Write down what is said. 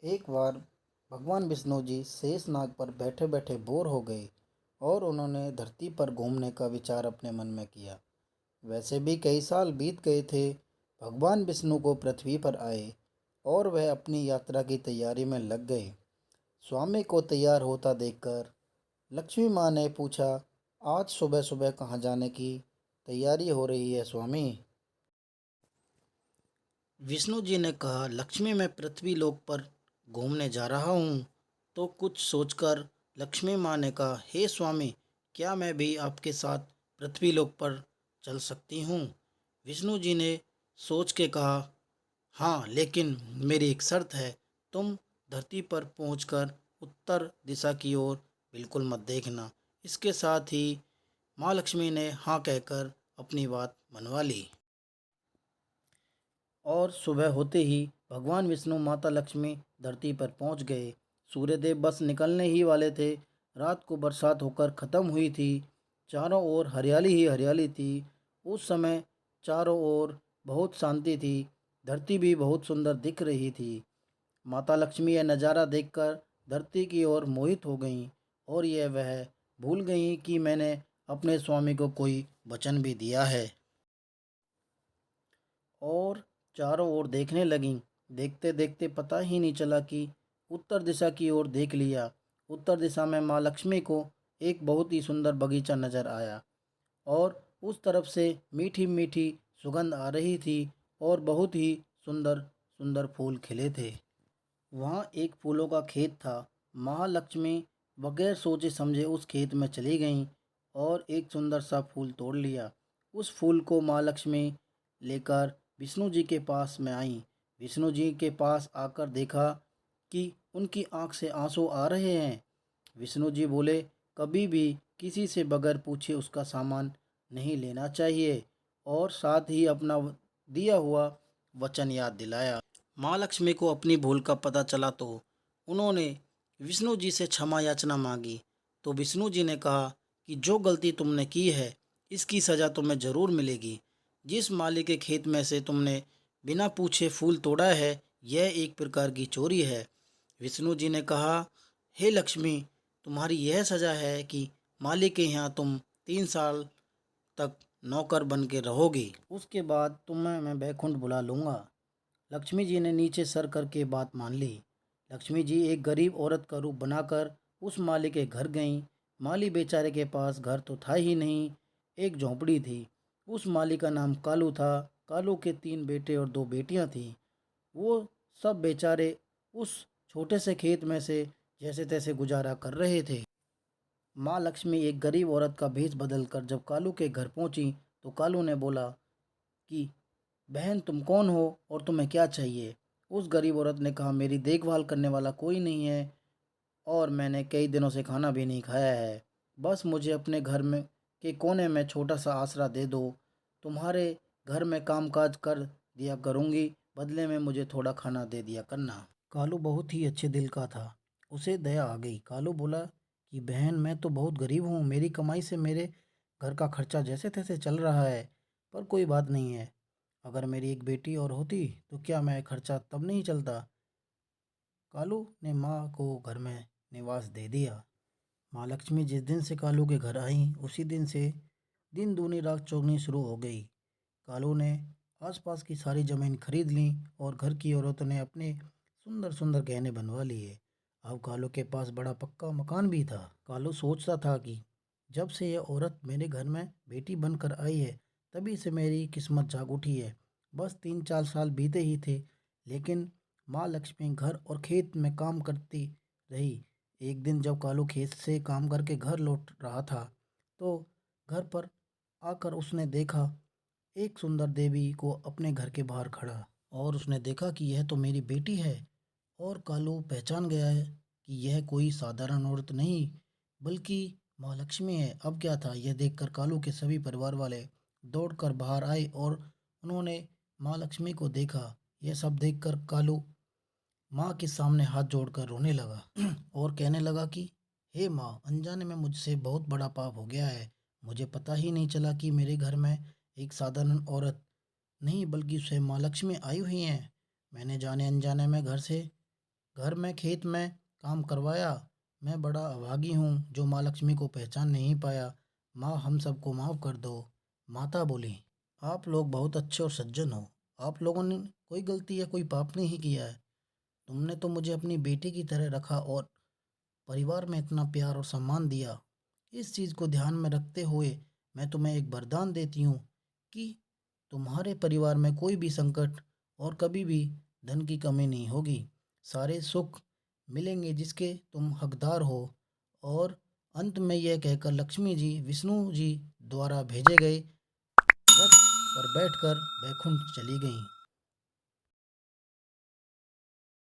एक बार भगवान विष्णु जी शेषनाग पर बैठे बैठे बोर हो गए और उन्होंने धरती पर घूमने का विचार अपने मन में किया। वैसे भी कई साल बीत गए थे। भगवान विष्णु को पृथ्वी पर आए और वह अपनी यात्रा की तैयारी में लग गए। स्वामी को तैयार होता देखकर लक्ष्मी माँ ने पूछा, आज सुबह सुबह कहाँ जाने की तैयारी हो रही है स्वामी? विष्णु जी ने कहा, लक्ष्मी मैं पृथ्वी लोक पर घूमने जा रहा हूँ। तो कुछ सोचकर लक्ष्मी माँ ने कहा, हे स्वामी, क्या मैं भी आपके साथ पृथ्वी लोक पर चल सकती हूँ? विष्णु जी ने सोच के कहा, हाँ, लेकिन मेरी एक शर्त है। तुम धरती पर पहुंचकर उत्तर दिशा की ओर बिल्कुल मत देखना। इसके साथ ही माँ लक्ष्मी ने हाँ कहकर अपनी बात मनवा ली। और सुबह होते ही भगवान विष्णु माता लक्ष्मी धरती पर पहुंच गए। सूर्यदेव बस निकलने ही वाले थे। रात को बरसात होकर ख़त्म हुई थी। चारों ओर हरियाली ही हरियाली थी। उस समय चारों ओर बहुत शांति थी। धरती भी बहुत सुंदर दिख रही थी। माता लक्ष्मी यह नज़ारा देखकर धरती की ओर मोहित हो गईं और यह वह भूल गईं कि मैंने अपने स्वामी को कोई वचन भी दिया है। और चारों ओर देखने लगीं। देखते देखते पता ही नहीं चला कि उत्तर दिशा की ओर देख लिया। उत्तर दिशा में माँ लक्ष्मी को एक बहुत ही सुंदर बगीचा नजर आया और उस तरफ से मीठी मीठी सुगंध आ रही थी और बहुत ही सुंदर सुंदर फूल खिले थे। वहाँ एक फूलों का खेत था। महालक्ष्मी बगैर सोचे समझे उस खेत में चली गईं और एक सुंदर सा फूल तोड़ लिया। उस फूल को माँ लक्ष्मी लेकर विष्णु जी के पास में आईं। विष्णु जी के पास आकर देखा कि उनकी आंख से आंसू आ रहे हैं। विष्णु जी बोले, कभी भी किसी से बगैर पूछे उसका सामान नहीं लेना चाहिए और साथ ही अपना दिया हुआ वचन याद दिलाया। माँ लक्ष्मी को अपनी भूल का पता चला तो उन्होंने विष्णु जी से क्षमा याचना मांगी। तो विष्णु जी ने कहा कि जो गलती तुमने की है इसकी सज़ा तुम्हें ज़रूर मिलेगी। जिस माली के खेत में से तुमने बिना पूछे फूल तोड़ा है यह एक प्रकार की चोरी है। विष्णु जी ने कहा, हे लक्ष्मी, तुम्हारी यह सज़ा है कि माली के यहाँ तुम 3 साल तक नौकर बन के रहोगी। उसके बाद तुम्हें मैं बैकुंठ बुला लूँगा। लक्ष्मी जी ने नीचे सर करके बात मान ली। लक्ष्मी जी एक गरीब औरत का रूप बनाकर उस माली के घर गईं। माली बेचारे के पास घर तो था ही नहीं, एक झोंपड़ी थी। उस माली का नाम कालू था। कालू के 3 बेटे और 2 बेटियां थीं। वो सब बेचारे उस छोटे से खेत में से जैसे तैसे गुजारा कर रहे थे। माँ लक्ष्मी एक गरीब औरत का भेष बदलकर जब कालू के घर पहुंची तो कालू ने बोला कि बहन, तुम कौन हो और तुम्हें क्या चाहिए? उस गरीब औरत ने कहा, मेरी देखभाल करने वाला कोई नहीं है और मैंने कई दिनों से खाना भी नहीं खाया है। बस मुझे अपने घर में के कोने में छोटा सा आसरा दे दो। तुम्हारे घर में कामकाज कर दिया करूँगी, बदले में मुझे थोड़ा खाना दे दिया करना। कालू बहुत ही अच्छे दिल का था। उसे दया आ गई। कालू बोला कि बहन, मैं तो बहुत गरीब हूँ, मेरी कमाई से मेरे घर का खर्चा जैसे तैसे चल रहा है, पर कोई बात नहीं है। अगर मेरी एक बेटी और होती तो क्या मैं खर्चा तब नहीं चलता। कालू ने माँ को घर में निवास दे दिया। माँ लक्ष्मी जिस दिन से कालू के घर आई उसी दिन से दिन दूनी रात चौगनी शुरू हो गई। कालू ने आसपास की सारी जमीन खरीद ली और घर की औरतों ने अपने सुंदर सुंदर गहने बनवा लिए। अब कालू के पास बड़ा पक्का मकान भी था। कालू सोचता था कि जब से यह औरत मेरे घर में बेटी बनकर आई है तभी से मेरी किस्मत जाग उठी है। बस 3-4 साल बीते ही थे, लेकिन माँ लक्ष्मी घर और खेत में काम करती रही। एक दिन जब कालू खेत से काम करके घर लौट रहा था तो घर पर आकर उसने देखा एक सुंदर देवी को अपने घर के बाहर खड़ा, और उसने देखा कि यह तो मेरी बेटी है। और कालू पहचान गया है कि यह कोई साधारण औरत नहीं बल्कि माँ लक्ष्मी है। अब क्या था, यह देखकर कालू के सभी परिवार वाले दौड़कर बाहर आए और उन्होंने माँ लक्ष्मी को देखा। यह सब देखकर कालू माँ के सामने हाथ जोड़कर रोने लगा और कहने लगा कि हे माँ, अनजाने में मुझसे बहुत बड़ा पाप हो गया है। मुझे पता ही नहीं चला कि मेरे घर में एक साधारण औरत नहीं बल्कि स्वयं माँ लक्ष्मी आई हुई हैं। मैंने जाने अनजाने में घर से घर में खेत में काम करवाया। मैं बड़ा अभागी हूँ जो माँ लक्ष्मी को पहचान नहीं पाया। माँ हम सबको माफ़ कर दो। माता बोली, आप लोग बहुत अच्छे और सज्जन हो। आप लोगों ने कोई गलती या कोई पाप नहीं किया है। तुमने तो मुझे अपनी बेटी की तरह रखा और परिवार में इतना प्यार और सम्मान दिया। इस चीज़ को ध्यान में रखते हुए मैं तुम्हें एक वरदान देती हूँ कि तुम्हारे परिवार में कोई भी संकट और कभी भी धन की कमी नहीं होगी। सारे सुख मिलेंगे जिसके तुम हकदार हो। और अंत में यह कहकर लक्ष्मी जी विष्णु जी द्वारा भेजे गए रथ पर बैठकर बैकुंठ चली गईं।